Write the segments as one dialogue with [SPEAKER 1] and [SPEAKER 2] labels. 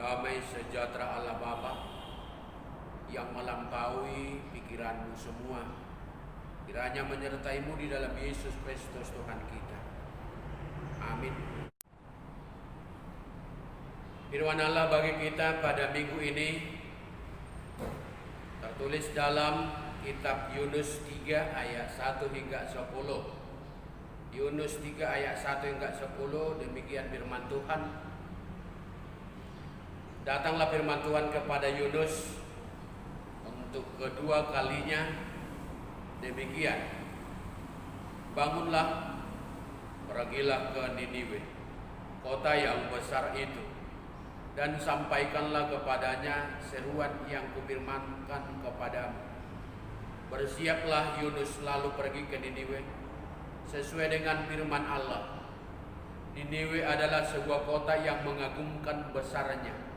[SPEAKER 1] Damai sejahtera Allah Bapa yang melampaui pikiranmu semua, kiranya menyertaimu di dalam Yesus Kristus Tuhan kita. Amin. Firman Allah bagi kita pada minggu ini tertulis dalam kitab Yunus 3 ayat 1 hingga 10. Yunus 3 ayat 1 hingga 10, demikian firman Tuhan. Datanglah firman Tuhan kepada Yunus untuk kedua kalinya, demikian: bangunlah, pergilah ke Niniwe, kota yang besar itu, dan sampaikanlah kepadanya seruan yang kufirmankan kepadamu. Bersiaplah Yunus lalu pergi ke Niniwe sesuai dengan firman Allah. Niniwe adalah sebuah kota yang mengagumkan besarnya.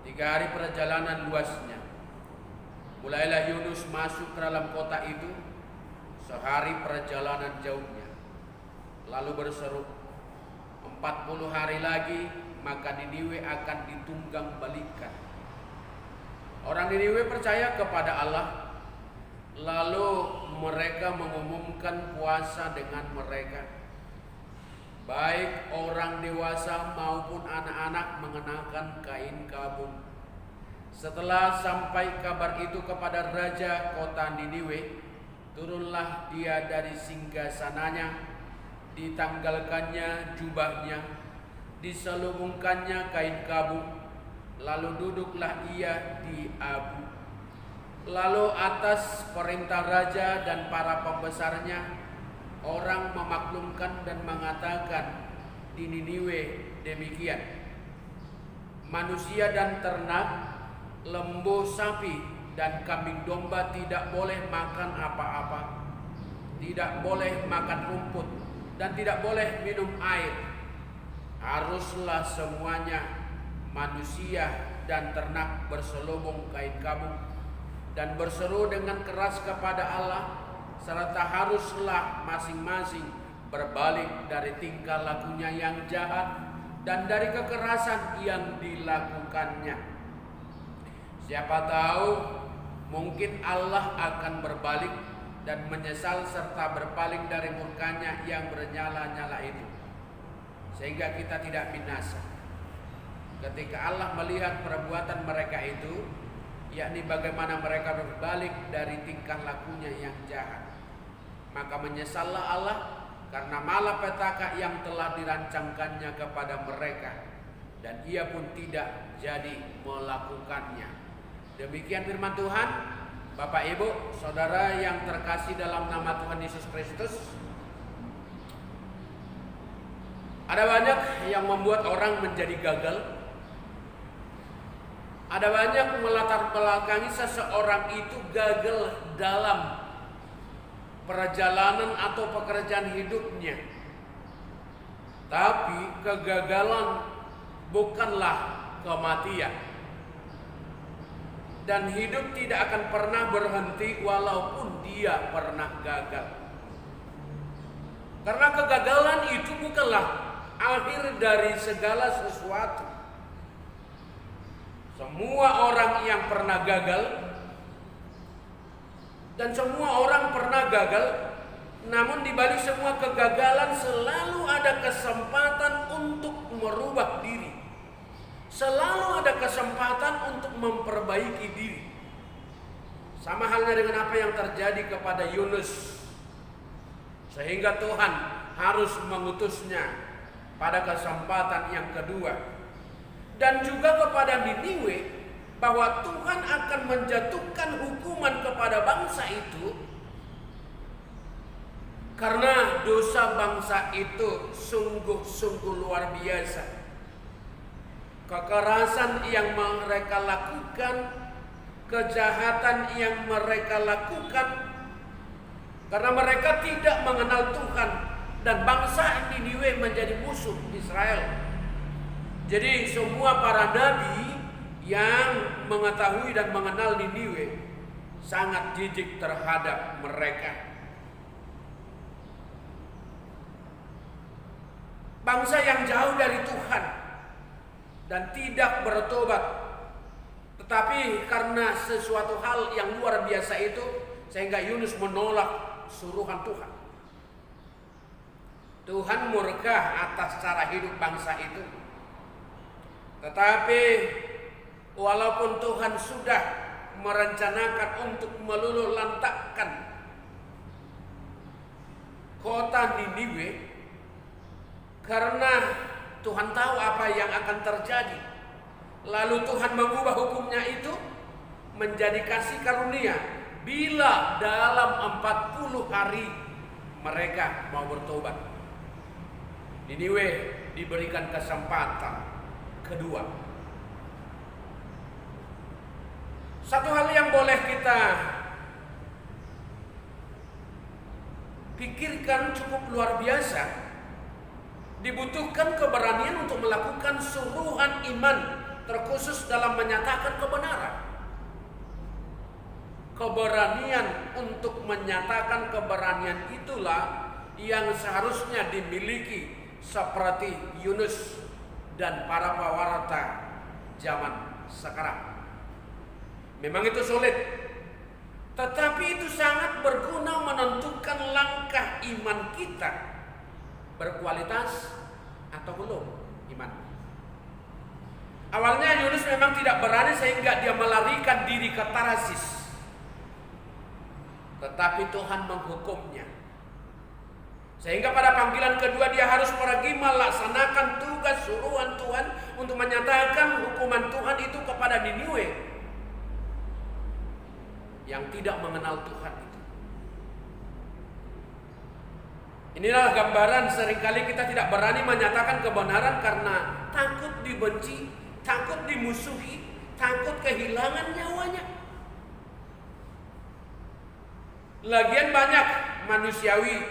[SPEAKER 1] 3 hari perjalanan luasnya. Mulailah Yunus masuk ke dalam kota itu, sehari perjalanan jauhnya. Lalu berseru, 40 hari lagi maka Niniwe akan ditunggang balikan. Orang Niniwe percaya kepada Allah, lalu mereka mengumumkan puasa dengan mereka. Baik orang dewasa maupun anak-anak mengenakan kain kabung. Setelah sampai kabar itu kepada raja kota Niniwe, turunlah dia dari singgasananya, ditanggalkannya jubahnya, diselubungkannya kain kabung, lalu duduklah ia di abu. Lalu atas perintah raja dan para pembesarnya, orang memaklumkan dan mengatakan di Niniwe demikian: manusia dan ternak, lembu, sapi, dan kambing domba tidak boleh makan apa-apa, tidak boleh makan rumput, dan tidak boleh minum air. Haruslah semuanya, manusia dan ternak, berselubung kain kabung dan berseru dengan keras kepada Allah, serta haruslah masing-masing berbalik dari tingkah lakunya yang jahat dan dari kekerasan yang dilakukannya. Siapa tahu mungkin Allah akan berbalik dan menyesal serta berpaling dari murkanya yang bernyala-nyala itu, sehingga kita tidak binasa. Ketika Allah melihat perbuatan mereka itu, yakni bagaimana mereka berbalik dari tingkah lakunya yang jahat, maka menyesallah Allah karena malapetaka yang telah dirancangkannya kepada mereka, dan ia pun tidak jadi melakukannya. Demikian firman Tuhan. Bapak, Ibu, Saudara yang terkasih dalam nama Tuhan Yesus Kristus, ada banyak yang membuat orang menjadi gagal. Ada banyak melatar belakangi seseorang itu gagal dalam perjalanan atau pekerjaan hidupnya. Tapi kegagalan bukanlah kematian. Dan hidup tidak akan pernah berhenti walaupun dia pernah gagal. Karena kegagalan itu bukanlah akhir dari segala sesuatu. Semua orang yang pernah gagal, dan semua orang pernah gagal, namun di balik semua kegagalan selalu ada kesempatan untuk merubah diri. Selalu ada kesempatan untuk memperbaiki diri. Sama halnya dengan apa yang terjadi kepada Yunus, sehingga Tuhan harus mengutusnya pada kesempatan yang kedua. Dan juga kepada Niniwe, bahwa Tuhan akan menjatuhkan hukuman kepada bangsa itu karena dosa bangsa itu sungguh-sungguh luar biasa. Kekerasan yang mereka lakukan, kejahatan yang mereka lakukan, karena mereka tidak mengenal Tuhan, dan bangsa Niniwe menjadi musuh Israel. Jadi semua para nabi yang mengetahui dan mengenal Niniwe sangat jijik terhadap mereka. Bangsa yang jauh dari Tuhan dan tidak bertobat. Tetapi karena sesuatu hal yang luar biasa itu, sehingga Yunus menolak suruhan Tuhan. Tuhan murka atas cara hidup bangsa itu. Tetapi walaupun Tuhan sudah merencanakan untuk meluluh lantakkan kota Niniwe, karena Tuhan tahu apa yang akan terjadi, lalu Tuhan mengubah hukumnya itu menjadi kasih karunia bila dalam 40 hari mereka mau bertobat. Niniwe diberikan kesempatan kedua. Satu hal yang boleh kita pikirkan cukup luar biasa, dibutuhkan keberanian untuk melakukan suruhan iman, terkhusus dalam menyatakan kebenaran. Keberanian untuk menyatakan keberanian itulah yang seharusnya dimiliki seperti Yunus dan para pewarta zaman sekarang. Memang itu sulit, tetapi itu sangat berguna menentukan langkah iman kita berkualitas atau belum iman. Awalnya Yunus memang tidak berani sehingga dia melarikan diri ke Tarsis, tetapi Tuhan menghukumnya. Sehingga pada panggilan kedua dia harus pergi melaksanakan tugas suruhan Tuhan untuk menyatakan hukuman Tuhan itu kepada Niniwe yang tidak mengenal Tuhan itu. Inilah gambaran seringkali kita tidak berani menyatakan kebenaran karena takut dibenci, takut dimusuhi, takut kehilangan nyawanya. Lagian banyak manusiawi,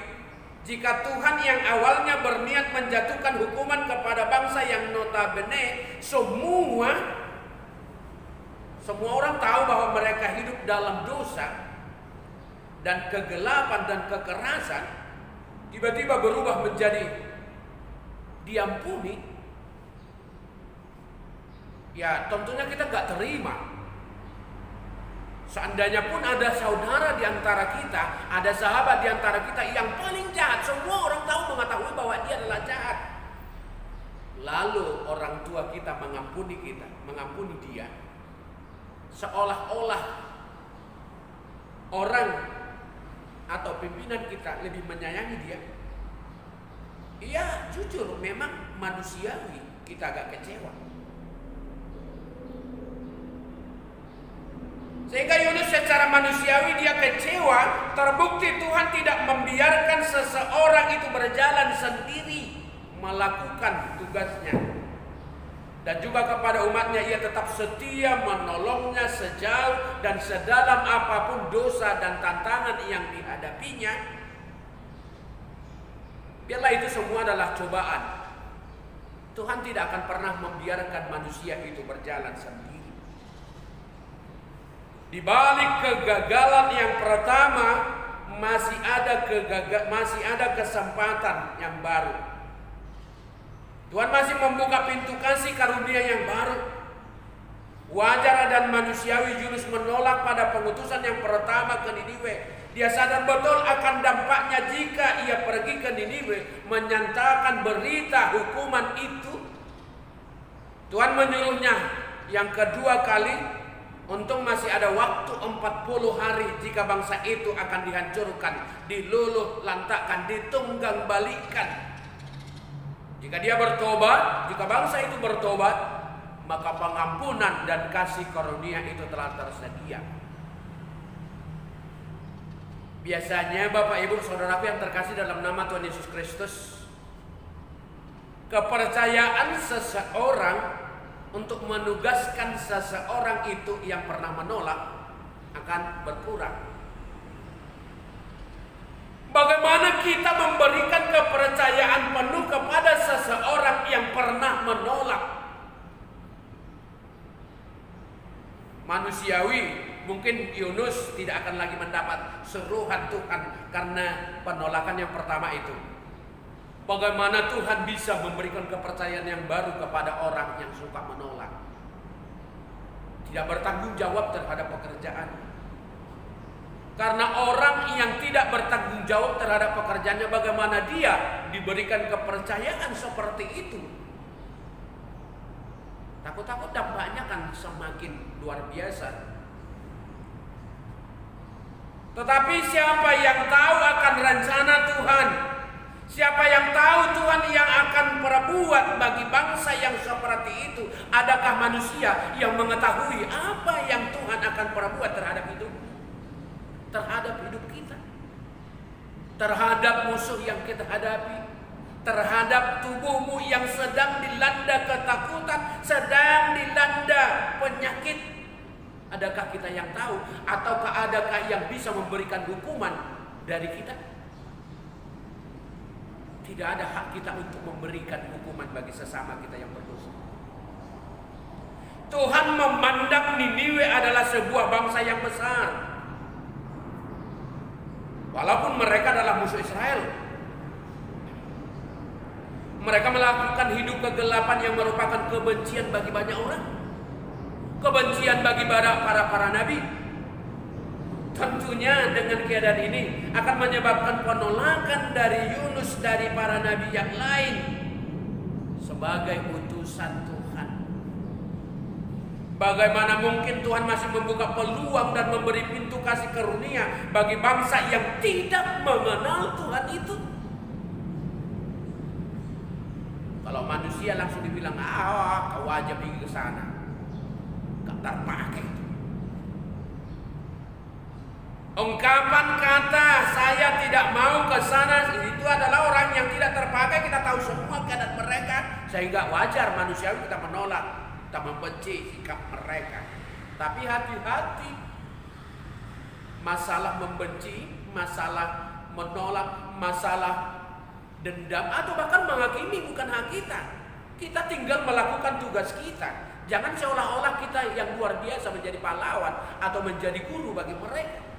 [SPEAKER 1] jika Tuhan yang awalnya berniat menjatuhkan hukuman kepada bangsa yang notabene semua orang tahu bahwa mereka hidup dalam dosa dan kegelapan dan kekerasan, tiba-tiba berubah menjadi diampuni. Ya tentunya kita gak terima. Seandainya pun ada saudara di antara kita, ada sahabat di antara kita yang paling jahat, semua orang tahu mengetahui bahwa dia adalah jahat, lalu orang tua kita mengampuni dia, seolah-olah orang atau pimpinan kita lebih menyayangi dia. Iya, jujur memang manusiawi, kita agak kecewa. Sehingga Yunus secara manusiawi dia kecewa, terbukti Tuhan tidak membiarkan seseorang itu berjalan sendiri melakukan tugasnya. Dan juga kepada umatnya ia tetap setia menolongnya sejauh dan sedalam apapun dosa dan tantangan yang dihadapinya. Biarlah itu semua adalah cobaan. Tuhan tidak akan pernah membiarkan manusia itu berjalan sendiri. Di balik kegagalan yang pertama masih ada kesempatan yang baru. Tuhan masih membuka pintu kasih karunia yang baru. Wajar dan manusiawi Yunus menolak pada pengutusan yang pertama ke Niniwe. Dia sadar betul akan dampaknya jika ia pergi ke Niniwe menyatakan berita hukuman itu. Tuhan menyuruhnya yang kedua kali, untung masih ada waktu 40 hari jika bangsa itu akan dihancurkan, diluluh lantakkan, ditunggang balikan. Jika dia bertobat, jika bangsa itu bertobat, maka pengampunan dan kasih karunia itu telah tersedia. Biasanya Bapak Ibu Saudaraku yang terkasih dalam nama Tuhan Yesus Kristus, kepercayaan seseorang untuk menugaskan seseorang itu yang pernah menolak akan berkurang. Bagaimana kita memberikan kepercayaan penuh kepada seseorang yang pernah menolak? Manusiawi, mungkin Yunus tidak akan lagi mendapat suruhan Tuhan karena penolakan yang pertama itu. Tetapi Tuhan tidak akan Bagaimana Tuhan bisa memberikan kepercayaan yang baru kepada orang yang suka menolak, tidak bertanggung jawab terhadap pekerjaan? Karena orang yang tidak bertanggung jawab terhadap pekerjaannya, bagaimana dia diberikan kepercayaan seperti itu? Takut-takut dampaknya kan semakin luar biasa. Tetapi siapa yang tahu akan rencana Tuhan? Siapa yang tahu Tuhan yang akan perbuat bagi bangsa yang seperti itu? Adakah manusia yang mengetahui apa yang Tuhan akan perbuat terhadap hidup? Terhadap hidup kita, terhadap musuh yang kita hadapi, terhadap tubuhmu yang sedang dilanda ketakutan, sedang dilanda penyakit. Adakah kita yang tahu? Ataukah adakah yang bisa memberikan hukuman dari kita? Tidak ada hak kita untuk memberikan hukuman bagi sesama kita yang berdosa. Tuhan memandang Niniwe adalah sebuah bangsa yang besar. Walaupun mereka adalah musuh Israel, mereka melakukan hidup kegelapan yang merupakan kebencian bagi banyak orang, kebencian bagi para nabi. Tentunya dengan keadaan ini akan menyebabkan penolakan dari Yunus dari para nabi yang lain sebagai utusan Tuhan. Bagaimana mungkin Tuhan masih membuka peluang dan memberi pintu kasih karunia bagi bangsa yang tidak mengenal Tuhan itu? Kalau manusia langsung dibilang, kau aja pergi ke sana, gak terpakai. Ungkapan kata saya tidak mau ke sana itu adalah orang yang tidak terpakai. Kita tahu semua keadaan mereka, sehingga wajar manusiawi kita menolak, kita membenci sikap mereka. Tapi hati-hati, masalah membenci, masalah menolak, masalah dendam atau bahkan menghakimi bukan hak kita. Kita tinggal melakukan tugas kita. Jangan seolah-olah kita yang luar biasa menjadi pahlawan atau menjadi guru bagi mereka.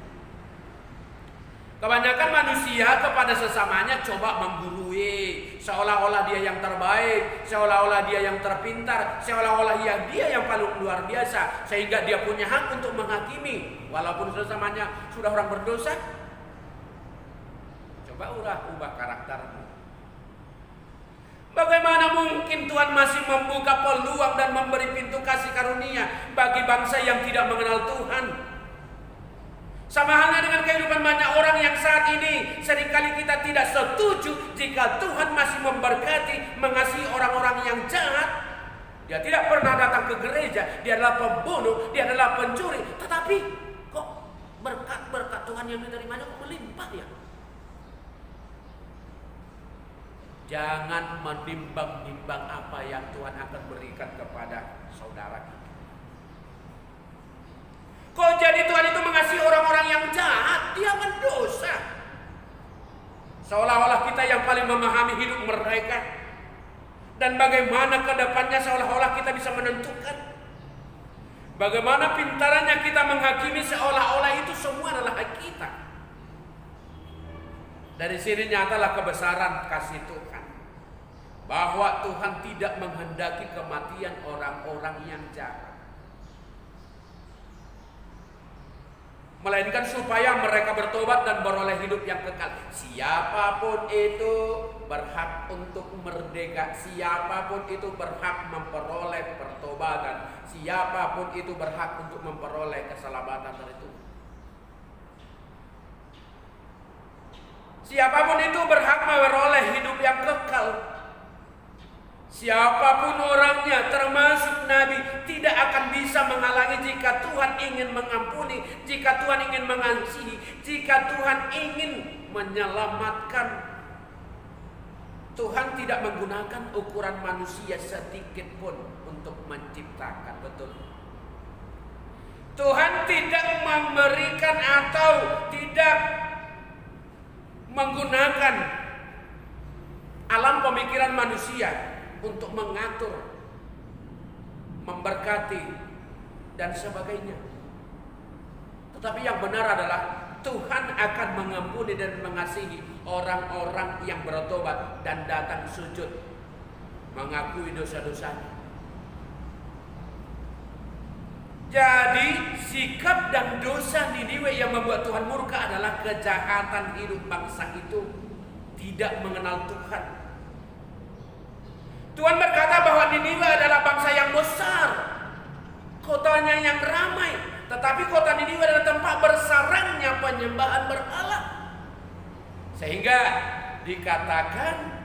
[SPEAKER 1] Kebanyakan manusia kepada sesamanya coba menggurui, seolah-olah dia yang terbaik, seolah-olah dia yang terpintar, seolah-olah dia yang paling luar biasa, sehingga dia punya hak untuk menghakimi walaupun sesamanya sudah orang berdosa. Coba ubah karaktermu. Bagaimana mungkin Tuhan masih membuka peluang dan memberi pintu kasih karunia bagi bangsa yang tidak mengenal Tuhan? Sama halnya dengan kehidupan banyak orang yang saat ini seringkali kita tidak setuju jika Tuhan masih memberkati, mengasihi orang-orang yang jahat. Dia tidak pernah datang ke gereja, dia adalah pembunuh, dia adalah pencuri. Tetapi kok berkat-berkat Tuhan yang diterimanya kok melimpah ya? Jangan menimbang-nimbang apa yang Tuhan akan berikan kepada saudara kita. Kok jadi Tuhan itu mengasihi orang-orang yang jahat? Dia mendosa. Seolah-olah kita yang paling memahami hidup mereka. Dan bagaimana ke depannya seolah-olah kita bisa menentukan. Bagaimana pintarannya kita menghakimi seolah-olah itu semua adalah hak kita. Dari sini nyatalah kebesaran kasih Tuhan. Bahwa Tuhan tidak menghendaki kematian orang-orang yang jahat, melainkan supaya mereka bertobat dan beroleh hidup yang kekal. Siapapun itu berhak untuk merdeka, siapapun itu berhak memperoleh pertobatan, siapapun itu berhak untuk memperoleh keselamatan dari Tuhan. Siapapun itu berhak memperoleh hidup yang kekal. Siapapun orangnya, termasuk Nabi, tidak akan bisa menghalangi jika Tuhan ingin mengampuni, jika Tuhan ingin mengasihi, jika Tuhan ingin menyelamatkan. Tuhan tidak menggunakan ukuran manusia sedikit pun untuk menciptakan, betul. Tuhan tidak memberikan atau tidak menggunakan alam pemikiran manusia untuk mengatur, memberkati, dan sebagainya. Tetapi yang benar adalah Tuhan akan mengampuni dan mengasihi orang-orang yang bertobat dan datang sujud mengakui dosa-dosanya. Jadi sikap dan dosa Niniwe yang membuat Tuhan murka adalah kejahatan hidup bangsa itu tidak mengenal Tuhan. Tuhan berkata bahwa Niniwe adalah bangsa yang besar, kotanya yang ramai, tetapi kota Niniwe adalah tempat bersarangnya penyembahan berhala. Sehingga dikatakan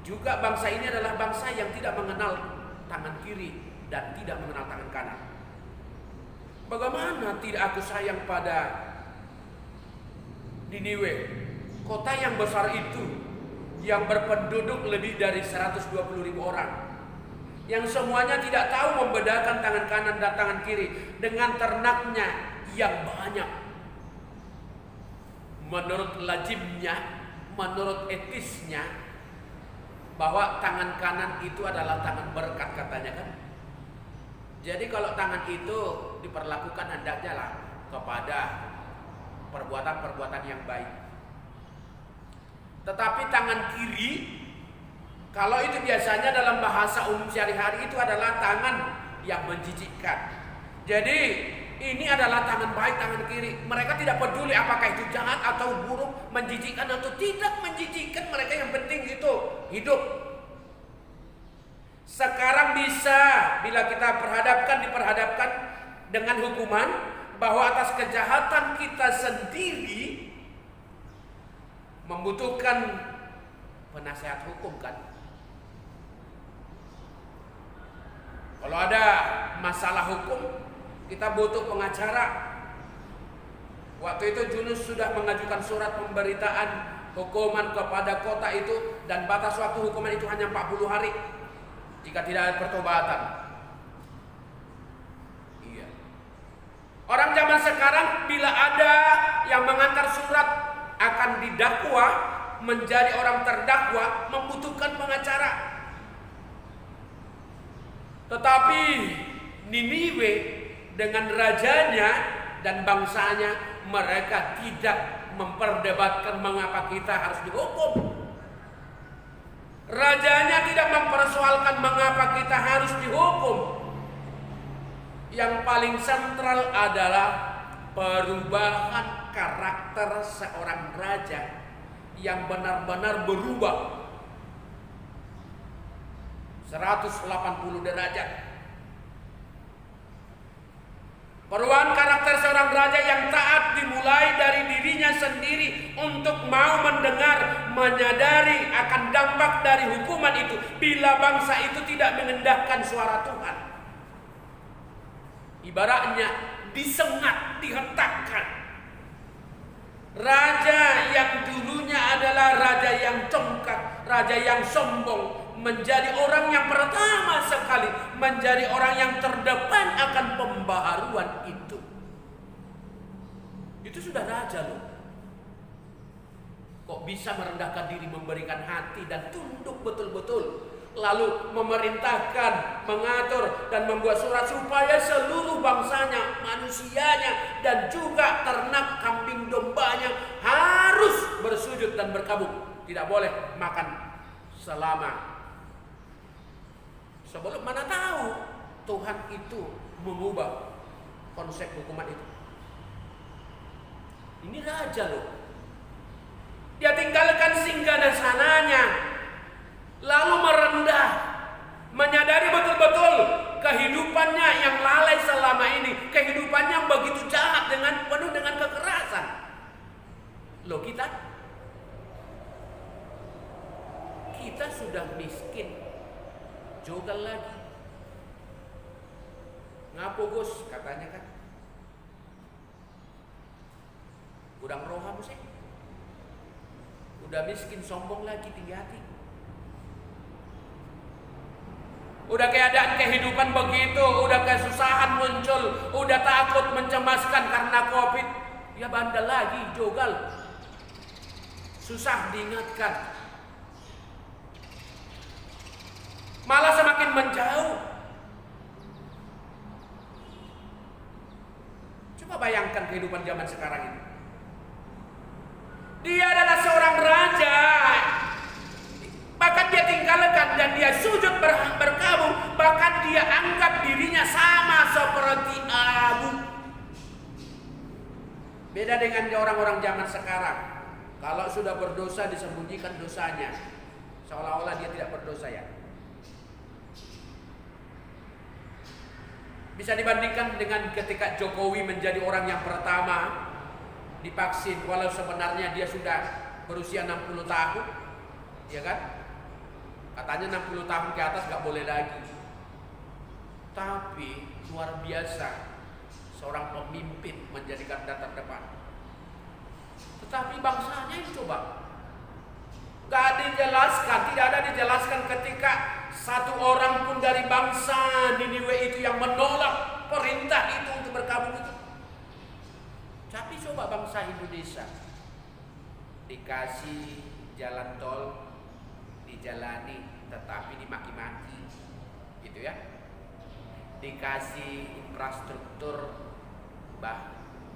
[SPEAKER 1] juga bangsa ini adalah bangsa yang tidak mengenal tangan kiri dan tidak mengenal tangan kanan. Bagaimana tidak aku sayang pada Niniwe, kota yang besar itu, yang berpenduduk lebih dari 120.000 orang, yang semuanya tidak tahu membedakan tangan kanan dan tangan kiri, dengan ternaknya yang banyak. Menurut lazimnya, menurut etisnya, bahwa tangan kanan itu adalah tangan berkat katanya kan. Jadi kalau tangan itu diperlakukan hendaknya lah kepada perbuatan-perbuatan yang baik. Tetapi tangan kiri, kalau itu biasanya dalam bahasa umum sehari-hari itu adalah tangan yang menjijikkan. Jadi ini adalah tangan baik, tangan kiri. Mereka tidak peduli apakah itu jahat atau buruk, menjijikkan atau tidak menjijikkan. Mereka yang penting itu hidup. Sekarang bisa bila kita diperhadapkan dengan hukuman bahwa atas kejahatan kita sendiri membutuhkan penasehat hukum kan. Kalau ada masalah hukum kita butuh pengacara. Waktu itu Yunus sudah mengajukan surat pemberitaan hukuman kepada kota itu, dan batas waktu hukuman itu hanya 40 hari jika tidak ada pertobatan. Iya. Orang zaman sekarang bila ada yang mengantar surat akan didakwa menjadi orang terdakwa membutuhkan pengacara. Tetapi Niniwe dengan rajanya dan bangsanya, mereka tidak memperdebatkan mengapa kita harus dihukum. Rajanya tidak mempersoalkan mengapa kita harus dihukum. Yang paling sentral adalah perubahan karakter seorang raja yang benar-benar berubah 180 derajat. Perubahan karakter seorang raja yang taat dimulai dari dirinya sendiri untuk mau mendengar, menyadari akan dampak dari hukuman itu bila bangsa itu tidak mengendahkan suara Tuhan. Ibaratnya disengat, dihentakkan. Raja yang dulunya adalah raja yang congkak, raja yang sombong, menjadi orang yang pertama sekali, menjadi orang yang terdepan akan pembaharuan itu. Itu sudah raja loh. Kok bisa merendahkan diri, memberikan hati dan tunduk betul-betul, lalu memerintahkan, mengatur dan membuat surat supaya seluruh bangsanya, manusianya dan juga ternak kambing dombanya harus bersujud dan berkabung, tidak boleh makan selama. Sebelum mana tahu Tuhan itu mengubah konsep hukuman itu. Ini raja loh. Dia tinggalkan singgasananya, lalu merendah, menyadari betul-betul kehidupannya yang lalai selama ini, kehidupannya yang begitu jahat dengan penuh dengan kekerasan. Loh kita sudah miskin, jogal lagi. Ngapo Gus katanya kan? Udang roha sih. Udah miskin, sombong lagi, tinggi hati. Udah keadaan kehidupan begitu, udah kesusahan muncul, udah takut, mencemaskan karena Covid, ya bandel lagi, jogal. Susah diingatkan. Malah semakin menjauh. Coba bayangkan kehidupan zaman sekarang ini. Dia adalah seorang raja. Bahkan dia tinggalkan dan dia sujud berkabung. Bahkan dia anggap dirinya sama seperti Abu. Beda dengan orang-orang zaman sekarang. Kalau sudah berdosa disembunyikan dosanya, seolah-olah dia tidak berdosa ya. Bisa dibandingkan dengan ketika Jokowi menjadi orang yang pertama divaksin, walau sebenarnya dia sudah berusia 60 tahun, ya kan? Katanya 60 tahun ke atas gak boleh lagi. Tapi luar biasa, seorang pemimpin menjadi garda terdepan. Tetapi bangsanya ini coba gak dijelaskan, tidak ada dijelaskan ketika satu orang pun dari bangsa Niniwe itu yang menolak perintah itu untuk berkabung itu. Tapi coba bangsa Indonesia dikasih jalan tol, dijalani tetapi dimaki-maki, gitu ya. Dikasih infrastruktur,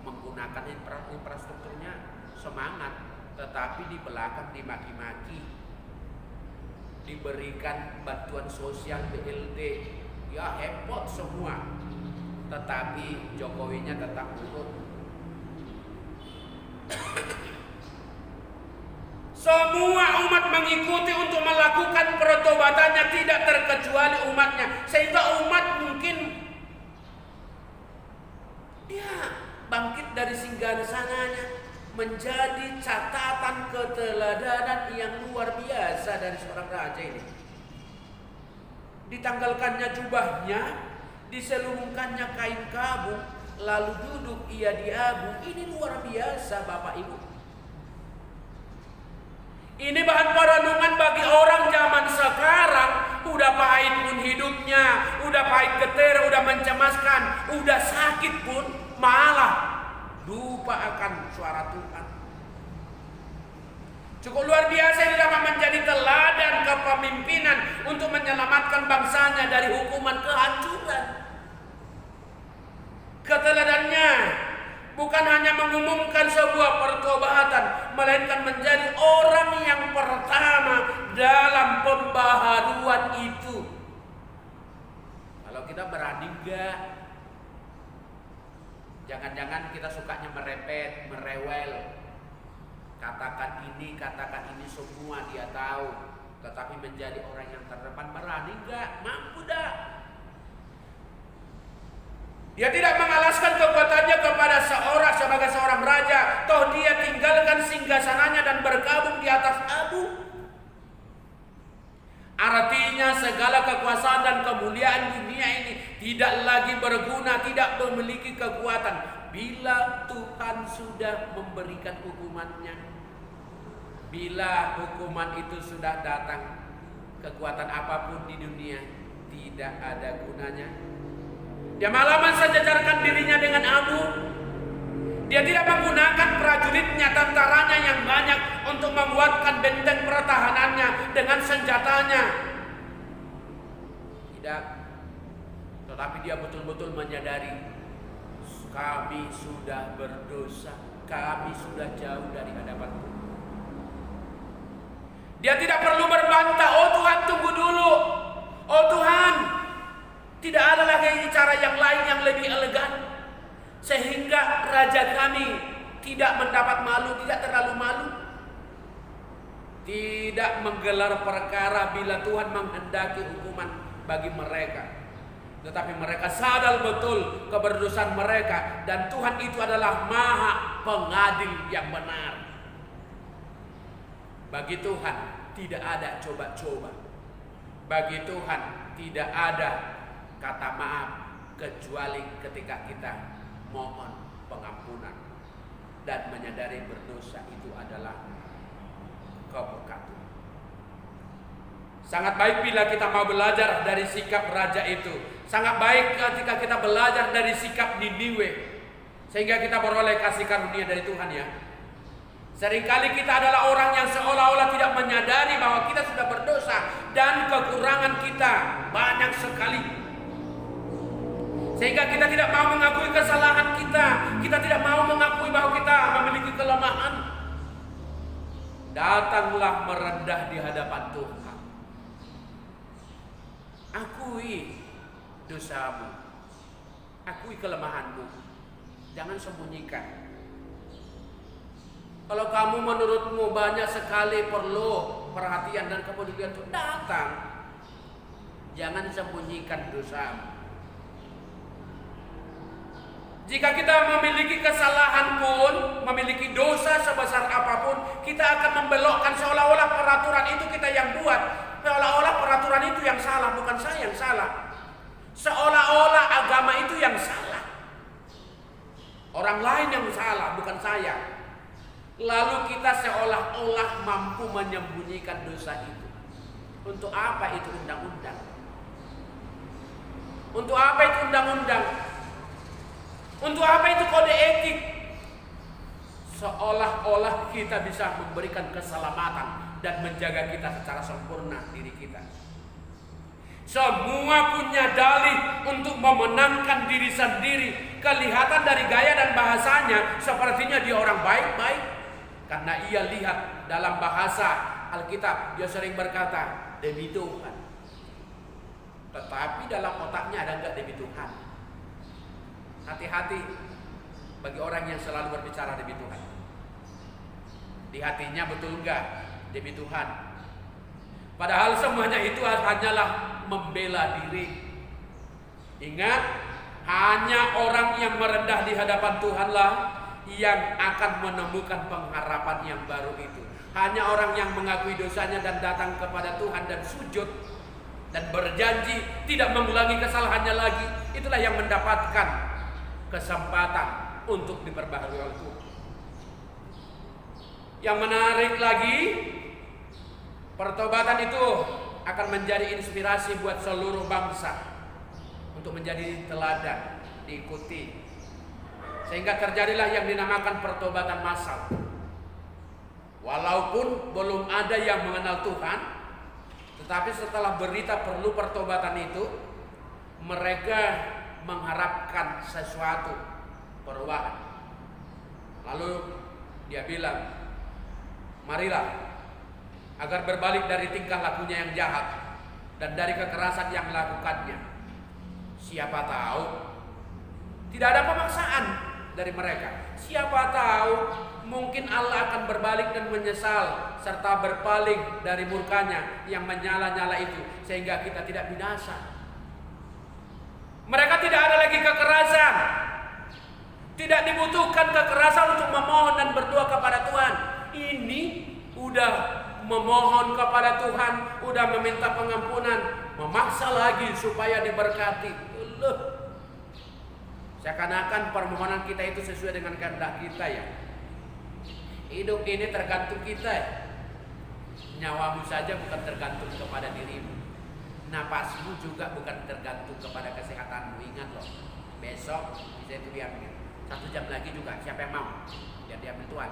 [SPEAKER 1] menggunakan infrastrukturnya semangat, tetapi di belakang dimaki-maki. Diberikan bantuan sosial BLT, ya heboh semua, tetapi Jokowinya tetap nurut. Semua umat mengikuti untuk melakukan pertobatannya, tidak terkecuali umatnya. Sehingga umat mungkin ya bangkit dari singgasananya, menjadi catatan keteladanan yang luar biasa dari seorang raja ini. Ditanggalkannya jubahnya, diselubungkannya kain kabung, lalu duduk ia di abu. Ini luar biasa Bapak Ibu. Ini bahan perenungan bagi orang zaman sekarang. Udah pahit pun hidupnya, udah pahit getir, udah mencemaskan, udah sakit pun malah lupa akan suara Tuhan. Cukup luar biasa ini dapat menjadi teladan kepemimpinan untuk menyelamatkan bangsanya dari hukuman kehancuran. Keteladannya bukan hanya mengumumkan sebuah pertobatan, melainkan menjadi orang yang pertama dalam pembaharuan itu. Kalau kita berani enggak? Jangan-jangan kita sukanya merepet, merewel. Katakan ini semua dia tahu. Tetapi menjadi orang yang terdepan, berani enggak? Mampu dah. Dia tidak mengalaskan kekuatannya kepada sebagai seorang raja. Toh dia tinggalkan singgasananya dan bergabung di atas abu. Artinya segala kekuasaan dan kemuliaan dunia ini tidak lagi berguna, tidak memiliki kekuatan bila Tuhan sudah memberikan hukumannya. Bila hukuman itu sudah datang, kekuatan apapun di dunia tidak ada gunanya. Dia malah mensejajarkan dirinya dengan abu. Dia tidak menggunakan prajuritnya, tentaranya yang banyak untuk menguatkan benteng pertahanannya dengan senjatanya. Tidak. Tetapi dia betul-betul menyadari, kami sudah berdosa, kami sudah jauh dari hadapan Tuhan. Dia tidak perlu berbantah, oh Tuhan tunggu dulu, oh Tuhan, tidak ada lagi cara yang lain yang lebih elegan, sehingga raja kami tidak mendapat malu, tidak terlalu malu. Tidak menggelar perkara bila Tuhan menghendaki hukuman bagi mereka. Tetapi mereka sadar betul keberdosaan mereka, dan Tuhan itu adalah Maha Pengadil yang benar. Bagi Tuhan tidak ada coba-coba. Bagi Tuhan tidak ada kata maaf kecuali ketika kita mohon pengampunan dan menyadari berdosa itu adalah keberkat Tuhan. Sangat baik bila kita mau belajar dari sikap raja itu. Sangat baik ketika kita belajar dari sikap Niniwe, sehingga kita beroleh kasih karunia dari Tuhan ya. Seringkali kita adalah orang yang seolah-olah tidak menyadari bahwa kita sudah berdosa dan kekurangan kita banyak sekali. Sehingga kita tidak mau mengakui kesalahan kita. Kita tidak mau mengakui bahwa kita memiliki kelemahan. datanglah merendah di hadapan Tuhan. Akui dosamu, akui kelemahanmu, jangan sembunyikan. Kalau kamu menurutmu banyak sekali perlu perhatian dan kepedulian Tuhan, datang. Jangan sembunyikan dosamu. Jika kita memiliki kesalahan pun, memiliki dosa sebesar apapun, kita akan membelokkan seolah-olah peraturan itu kita yang buat. Seolah-olah peraturan itu yang salah, bukan saya yang salah. Seolah-olah agama itu yang salah. Orang lain yang salah, bukan saya. Lalu kita seolah-olah mampu menyembunyikan dosa itu. Untuk apa itu undang-undang? Untuk apa itu undang-undang? Untuk apa itu kode etik? Seolah-olah kita bisa memberikan keselamatan dan menjaga kita secara sempurna diri kita. Semua punya dalih untuk memenangkan diri sendiri. Kelihatan dari gaya dan bahasanya sepertinya dia orang baik-baik. Karena ia lihat dalam bahasa Alkitab, dia sering berkata demi Tuhan. Tetapi dalam otaknya ada enggak demi Tuhan? Hati-hati bagi orang yang selalu berbicara demi Tuhan. Di hatinya betul enggak demi Tuhan? Padahal semuanya itu hanyalah membela diri. Ingat, hanya orang yang merendah di hadapan Tuhanlah yang akan menemukan pengharapan yang baru itu. Hanya orang yang mengakui dosanya dan datang kepada Tuhan dan sujud dan berjanji tidak mengulangi kesalahannya lagi, itulah yang mendapatkan kesempatan untuk diperbaharui oleh Tuhan. Yang menarik lagi, pertobatan itu akan menjadi inspirasi buat seluruh bangsa untuk menjadi teladan diikuti. Sehingga terjadilah yang dinamakan pertobatan massal. Walaupun belum ada yang mengenal Tuhan, tetapi setelah berita perlu pertobatan itu, mereka mengharapkan sesuatu perubahan. Lalu dia bilang, marilah agar berbalik dari tingkah lakunya yang jahat dan dari kekerasan yang melakukannya. Siapa tahu tidak ada pemaksaan dari mereka. Siapa tahu mungkin Allah akan berbalik dan menyesal serta berpaling dari murkanya yang menyala-nyala itu sehingga kita tidak binasa. Mereka tidak ada lagi kekerasan. Tidak dibutuhkan kekerasan untuk memohon dan berdoa kepada Tuhan. Ini udah memohon kepada Tuhan, udah meminta pengampunan, memaksa lagi supaya diberkati. Seakan-akan permohonan kita itu sesuai dengan kehendak kita ya. Hidup ini tergantung kita ya. Nyawamu saja bukan tergantung kepada dirimu. Napasmu juga bukan tergantung kepada kesehatanmu. Ingat loh, besok bisa itu diambil. 1 jam lagi juga siapa yang mau? Biar diambil Tuhan.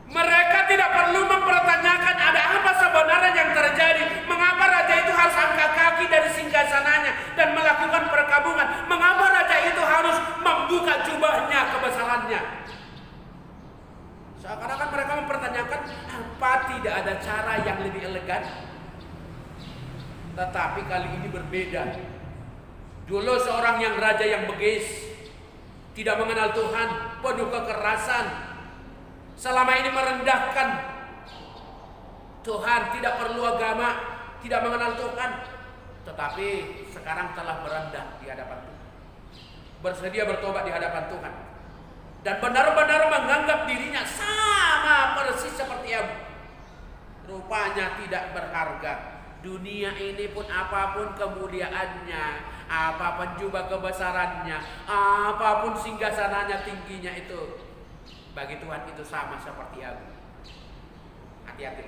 [SPEAKER 1] Mereka tidak perlu mempertanyakan ada apa sebenarnya yang terjadi. Mengapa raja itu harus angkat kaki dari singgasananya dan melakukan perkabungan? Mengapa raja itu harus membuka jubahnya kebesarannya? Seakan-akan mereka mempertanyakan apa tidak ada cara yang lebih elegan. Tetapi kali ini berbeda. Dulu seorang yang raja yang begis, tidak mengenal Tuhan, penuh kekerasan, selama ini merendahkan Tuhan, tidak perlu agama, tidak mengenal Tuhan, tetapi sekarang telah merendah di hadapan Tuhan, bersedia bertobat di hadapan Tuhan, dan benar-benar menganggap dirinya sama persis seperti Ayub. Rupanya tidak berharga. Dunia ini pun apapun kemuliaannya, apapun juga kebesarannya, apapun singgasananya tingginya itu, bagi Tuhan itu sama seperti Ayub. Hati-hati.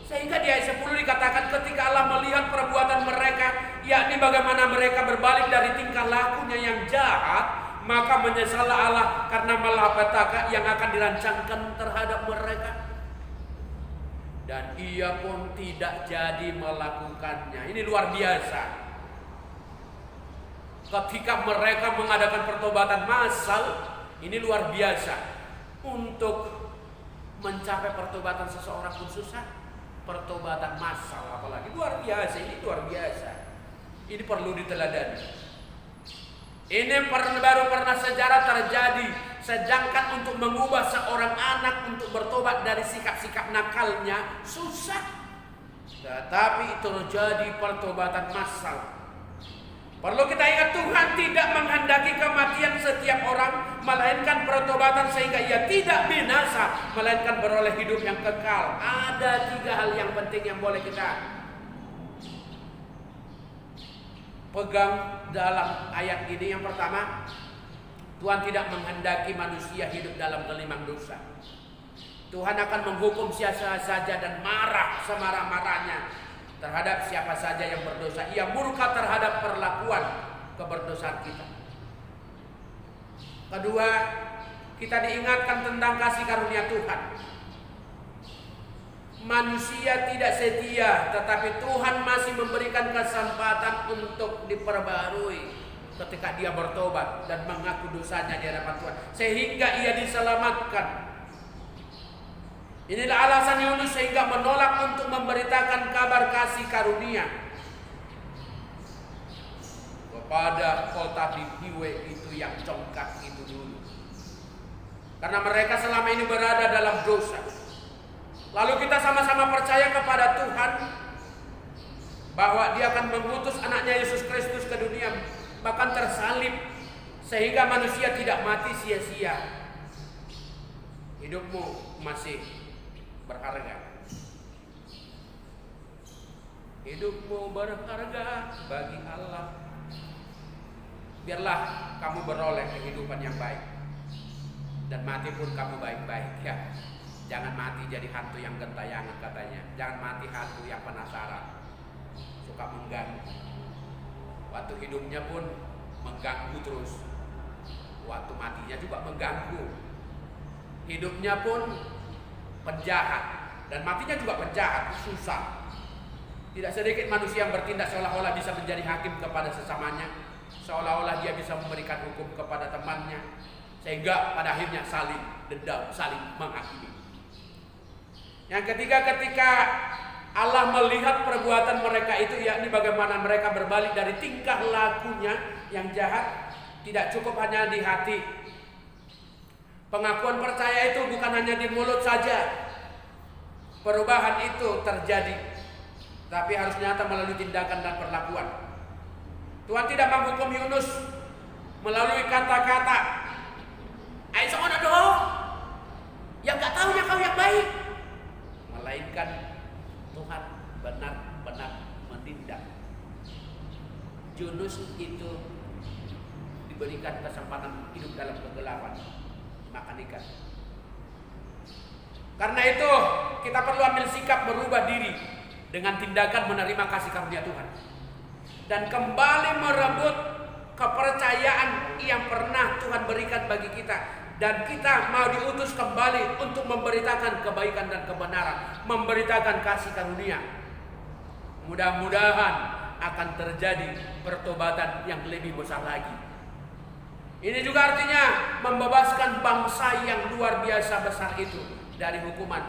[SPEAKER 1] Sehingga di ayat 10 dikatakan ketika Allah melihat perbuatan mereka, yakni bagaimana mereka berbalik dari tingkah lakunya yang jahat, maka menyesallah Allah karena malapetaka yang akan dirancangkan terhadap mereka. Dan ia pun tidak jadi melakukannya. Ini luar biasa. Ketika mereka mengadakan pertobatan massal, Ini luar biasa. Untuk mencapai pertobatan seseorang pun susah. Pertobatan massal apalagi, luar biasa. Ini luar biasa. Ini perlu diteladani. Ini baru pernah sejarah terjadi. Sedangkan untuk mengubah seorang anak untuk bertobat dari sikap-sikap nakalnya susah. Tetapi terjadi pertobatan massal. Perlu kita ingat, Tuhan tidak menghendaki kematian setiap orang, melainkan pertobatan sehingga ia tidak binasa, melainkan beroleh hidup yang kekal. Ada 3 hal yang penting yang boleh kita pegang dalam ayat ini. Yang pertama, Tuhan tidak menghendaki manusia hidup dalam gelimang dosa. Tuhan akan menghukum siapa saja dan marah semarah-marahnya terhadap siapa saja yang berdosa. Ia murka terhadap perlakuan keberdosaan kita. Kedua, kita diingatkan tentang kasih karunia Tuhan. Manusia tidak setia, tetapi Tuhan masih memberikan kesempatan untuk diperbarui ketika dia bertobat dan mengaku dosanya di hadapan Tuhan, sehingga ia diselamatkan. Inilah alasan Yunus sehingga menolak untuk memberitakan kabar kasih karunia kepada kota Niniwe itu yang congkak itu dulu. Karena mereka selama ini berada dalam dosa. Lalu kita sama-sama percaya kepada Tuhan bahwa Dia akan mengutus anaknya Yesus Kristus ke dunia, bahkan tersalib, sehingga manusia tidak mati sia-sia. Hidupmu masih berharga. Hidupmu berharga bagi Allah. Biarlah kamu beroleh kehidupan yang baik, dan mati pun kamu baik-baik ya. Jangan mati jadi hantu yang gentayangan katanya. Jangan mati hantu yang penasaran, suka mengganggu. Waktu hidupnya pun mengganggu terus, waktu matinya juga mengganggu. Hidupnya pun penjahat dan matinya juga penjahat, susah. Tidak sedikit manusia yang bertindak seolah-olah bisa menjadi hakim kepada sesamanya, seolah-olah dia bisa memberikan hukum kepada temannya, sehingga pada akhirnya saling dendam, saling menghakimi. Yang ketiga, ketika Allah melihat perbuatan mereka itu, yakni bagaimana mereka berbalik dari tingkah lakunya yang jahat, tidak cukup hanya di hati. Pengakuan percaya itu bukan hanya di mulut saja. Perubahan itu terjadi, tapi harus nyata melalui tindakan dan perlakuan. Tuhan tidak menghukum Yunus melalui kata-kata, "Ai sono doh, yang gak tahunya kau yang baik." Melainkan Tuhan benar-benar menindak. Yunus itu diberikan kesempatan hidup dalam kegelapan, makan ikan. Karena itu kita perlu ambil sikap berubah diri dengan tindakan menerima kasih karunia Tuhan dan kembali merebut kepercayaan yang pernah Tuhan berikan bagi kita, dan kita mau diutus kembali untuk memberitakan kebaikan dan kebenaran, memberitakan kasih karunia. Mudah-mudahan akan terjadi pertobatan yang lebih besar lagi. Ini juga artinya membebaskan bangsa yang luar biasa besar itu dari hukuman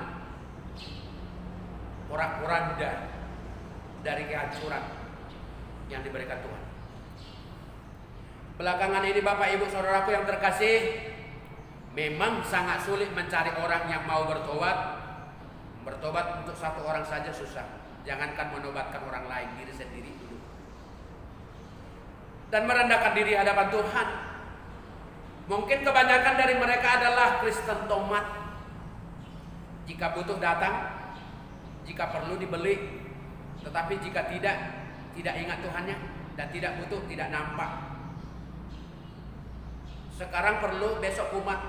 [SPEAKER 1] porak-poranda, dari kehancuran yang diberikan Tuhan. Belakangan ini Bapak Ibu Saudaraku yang terkasih, memang sangat sulit mencari orang yang mau bertobat. Bertobat untuk satu orang saja susah, jangankan menobatkan orang lain, diri sendiri dulu. Dan merendahkan diri hadapan Tuhan. Mungkin kebanyakan dari mereka adalah Kristen tomat. Jika butuh datang, jika perlu dibeli, tetapi jika tidak ingat Tuhannya, dan tidak butuh, tidak nampak. Sekarang perlu, besok kumat.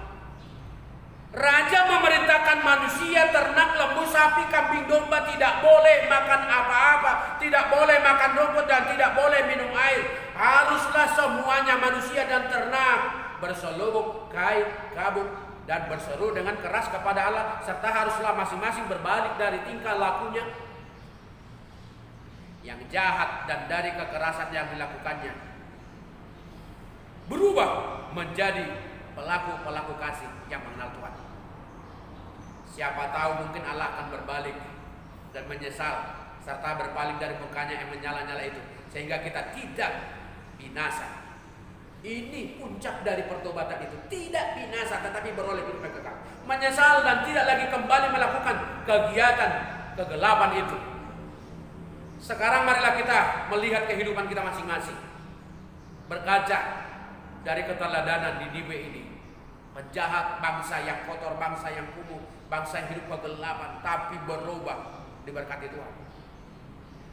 [SPEAKER 1] Raja memerintahkan manusia, ternak, lembu, sapi, kambing, domba tidak boleh makan apa-apa, tidak boleh makan rumput, dan tidak boleh minum air. Haruslah semuanya, manusia dan ternak, berselubung kain kabut dan berseru dengan keras kepada Allah, serta haruslah masing-masing berbalik dari tingkah lakunya yang jahat dan dari kekerasan yang dilakukannya, berubah menjadi pelaku-pelaku kasih yang mengenal Tuhan. Siapa tahu mungkin Allah akan berbalik dan menyesal serta berpaling dari murkanya yang menyala-nyala itu, sehingga kita tidak binasa. Ini puncak dari pertobatan itu, tidak binasa tetapi beroleh hidup yang kekal. Menyesal dan tidak lagi kembali melakukan kegiatan kegelapan itu. Sekarang marilah kita melihat kehidupan kita masing-masing, berkaca dari keteladanan di Niniwe ini. Penjahat, bangsa yang kotor, bangsa yang kumuh, bangsa yang hidup kegelapan, tapi berubah diberkati Tuhan.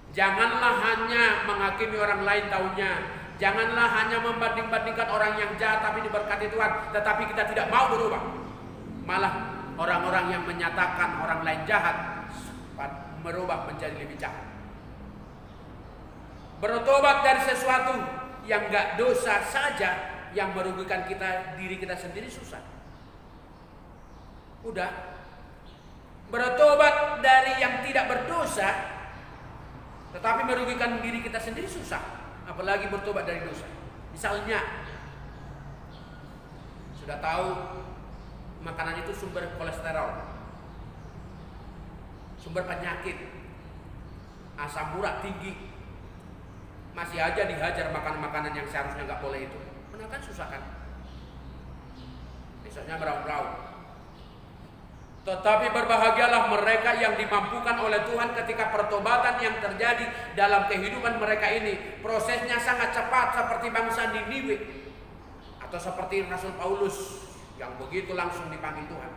[SPEAKER 1] Janganlah hanya menghakimi orang lain taunya, janganlah hanya membanding-bandingkan orang yang jahat tapi diberkati Tuhan, tetapi kita tidak mau berubah. Malah orang-orang yang menyatakan orang lain jahat merubah menjadi lebih jahat. Bertobat dari sesuatu yang gak dosa saja, yang merugikan kita, diri kita sendiri susah. Udah. Bertobat dari yang tidak berdosa tetapi merugikan diri kita sendiri susah, apalagi bertobat dari dosa. Misalnya, sudah tahu makanan itu sumber kolesterol, sumber penyakit, asam urat tinggi, masih aja dihajar makan makanan yang seharusnya nggak boleh itu. Benar kan, susah kan? Besoknya meraung-raung. Tetapi berbahagialah mereka yang dimampukan oleh Tuhan ketika pertobatan yang terjadi dalam kehidupan mereka ini prosesnya sangat cepat, seperti bangsa Niniwe atau seperti Rasul Paulus yang begitu langsung dipanggil Tuhan.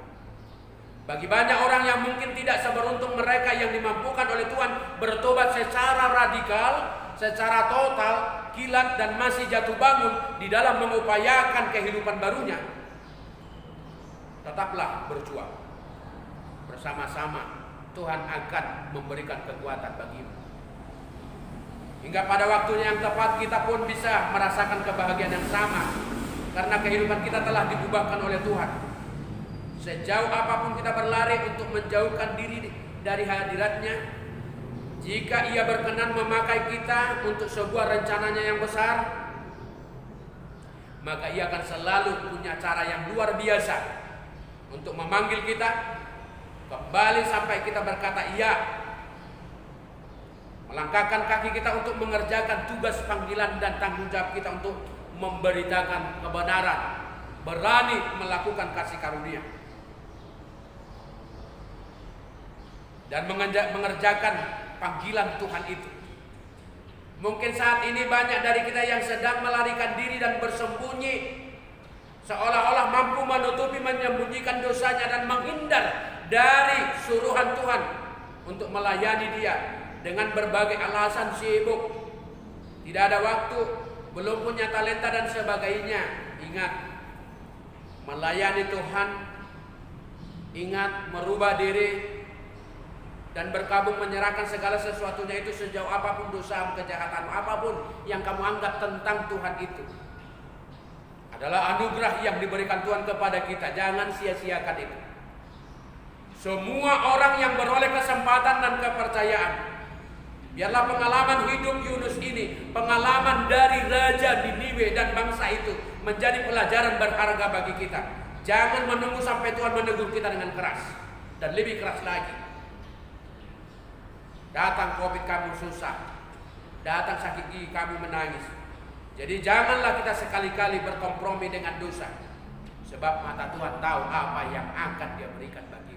[SPEAKER 1] Bagi banyak orang yang mungkin tidak seberuntung mereka yang dimampukan oleh Tuhan bertobat secara radikal, secara total, kilat dan masih jatuh bangun di dalam mengupayakan kehidupan barunya, tetaplah berjuang. Bersama-sama Tuhan akan memberikan kekuatan bagimu. Hingga pada waktunya yang tepat kita pun bisa merasakan kebahagiaan yang sama, karena kehidupan kita telah diubahkan oleh Tuhan. Sejauh apapun kita berlari untuk menjauhkan diri dari hadiratnya, jika Ia berkenan memakai kita untuk sebuah rencananya yang besar, maka Ia akan selalu punya cara yang luar biasa untuk memanggil kita kembali sampai kita berkata iya, melangkahkan kaki kita untuk mengerjakan tugas panggilan dan tanggung jawab kita untuk memberitakan kebenaran, berani melakukan kasih karunia dan mengerjakan panggilan Tuhan itu. Mungkin saat ini banyak dari kita yang sedang melarikan diri dan bersembunyi, seolah-olah mampu menutupi, menyembunyikan dosanya dan menghindar dari suruhan Tuhan untuk melayani Dia dengan berbagai alasan, sibuk, tidak ada waktu, belum punya talenta dan sebagainya. Ingat, melayani Tuhan, ingat merubah diri dan berkabung menyerahkan segala sesuatunya itu, sejauh apapun dosa, kejahatan, apapun yang kamu anggap tentang Tuhan itu adalah anugerah yang diberikan Tuhan kepada kita. Jangan sia-siakan itu. Semua orang yang beroleh kesempatan dan kepercayaan, biarlah pengalaman hidup Yunus ini, pengalaman dari Raja Niniwe dan bangsa itu, menjadi pelajaran berharga bagi kita. Jangan menunggu sampai Tuhan menegur kita dengan keras dan lebih keras lagi. Datang COVID kamu susah, datang sakit gigi kamu menangis. Jadi janganlah kita sekali-kali berkompromi dengan dosa, sebab mata Tuhan tahu apa yang akan Dia berikan bagi